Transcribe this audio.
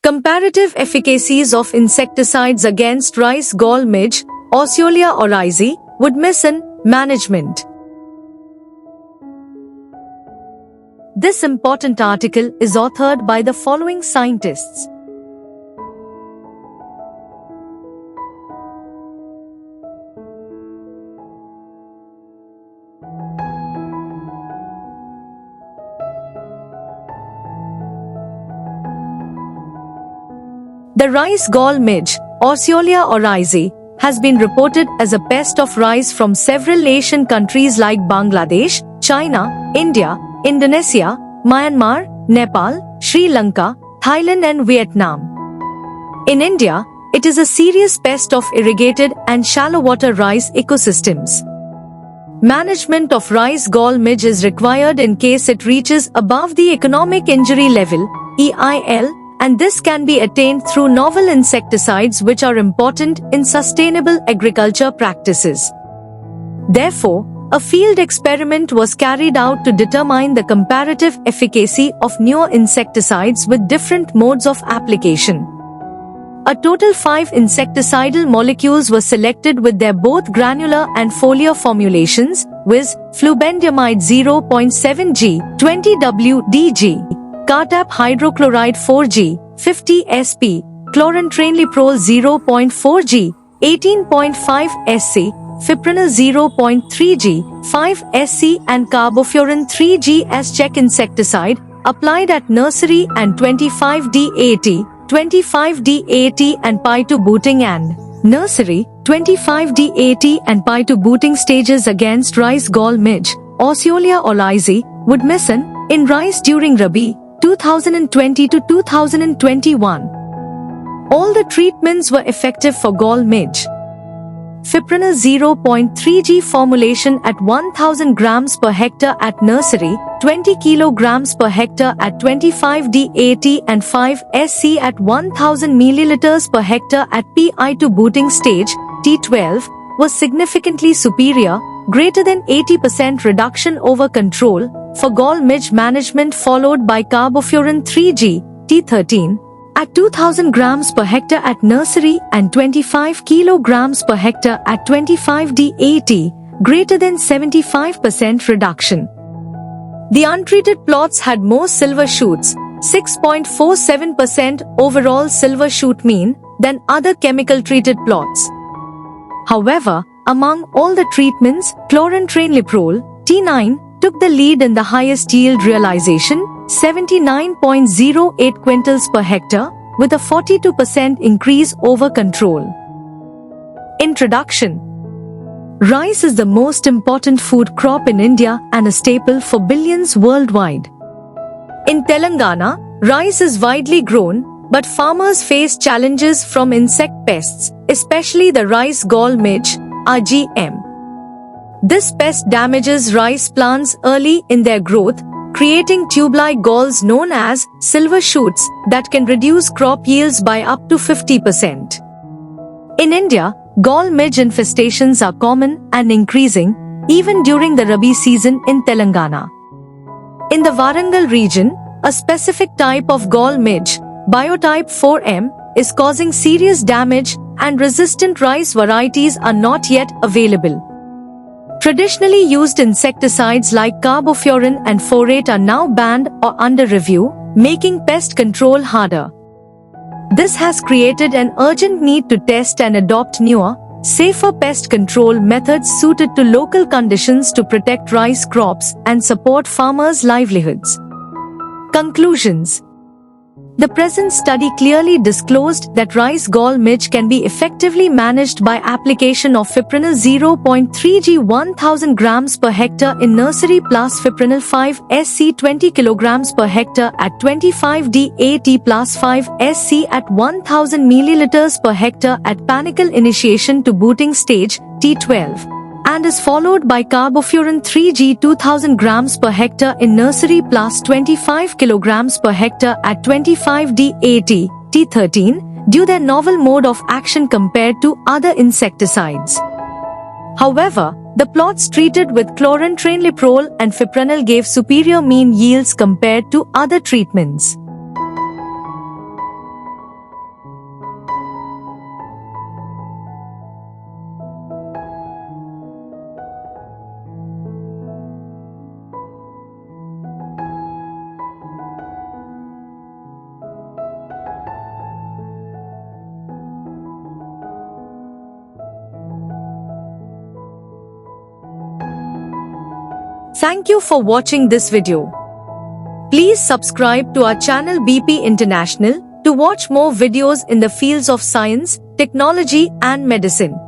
Comparative efficacies of insecticides against rice gall midge, Osceola oryzae, Woodmason, management. This important article is authored by the following scientists. The rice gall midge, Osceola oryzae, has been reported as a pest of rice from several Asian countries like Bangladesh, China, India, Indonesia, Myanmar, Nepal, Sri Lanka, Thailand and Vietnam. In India, it is a serious pest of irrigated and shallow water rice ecosystems. Management of rice gall midge is required in case it reaches above the economic injury level, EIL, and this can be attained through novel insecticides which are important in sustainable agriculture practices. Therefore, a field experiment was carried out to determine the comparative efficacy of newer insecticides with different modes of application. A total 5 insecticidal molecules were selected with their both granular and foliar formulations, viz. Flubendiamide 0.7 g, 20 WDG, Cartap hydrochloride 4G, 50 SP, chlorantraniliprole 0.4 g, 18.5 SC, Fipronil 0.3 g, 5 SC and carbofuran 3 g as check insecticide, applied at nursery and 25 DAT, 25 DAT and phytobooting and nursery, 25 DAT and phytobooting stages against rice gall midge, Osceola oryzae, Woodmason, in rice during Rabi, 2020 to 2021. All the treatments were effective for gall midge. Fipronil 0.3 g formulation at 1000 grams per hectare at nursery, 20 kilograms per hectare at 25 DAT and 5 SC at 1000 milliliters per hectare at phytobooting stage, T12, was significantly superior, greater than 80% reduction over control, for gall midge management followed by carbofuran 3G, T13, at 2000 grams per hectare at nursery and 25 kilograms per hectare at 25 DAT, greater than 75% reduction. The untreated plots had more silver shoots, 6.47% overall silver shoot mean, than other chemical treated plots. However, among all the treatments, chlorantraniliprole, T9, took the lead in the highest yield realization, 79.08 quintals per hectare, with a 42% increase over control. Introduction. Rice is the most important food crop in India and a staple for billions worldwide. In Telangana, rice is widely grown, but farmers face challenges from insect pests, especially the rice gall midge, RGM. This pest damages rice plants early in their growth, creating tube-like galls known as silver shoots that can reduce crop yields by up to 50%. In India, gall midge infestations are common and increasing, even during the Rabi season in Telangana. In the Warangal region, a specific type of gall midge, biotype 4M, is causing serious damage and resistant rice varieties are not yet available. Traditionally used insecticides like carbofuran and forate are now banned or under review, making pest control harder. This has created an urgent need to test and adopt newer, safer pest control methods suited to local conditions to protect rice crops and support farmers' livelihoods. Conclusions. The present study clearly disclosed that rice gall midge can be effectively managed by application of Fipronil 0.3 g 1000 grams per hectare in nursery plus Fipronil 5 SC 20 kilograms per hectare at 25 DAT plus 5 SC at 1000 milliliters per hectare at panicle initiation to booting stage, T12. And is followed by carbofuran 3G 2000 grams per hectare in nursery plus 25 kilograms per hectare at 25 DAT, T13, due their novel mode of action compared to other insecticides. However, the plots treated with chlorantraniliprole and fipronil gave superior mean yields compared to other treatments. Thank you for watching this video. Please subscribe to our channel BP International to watch more videos in the fields of science, technology and medicine.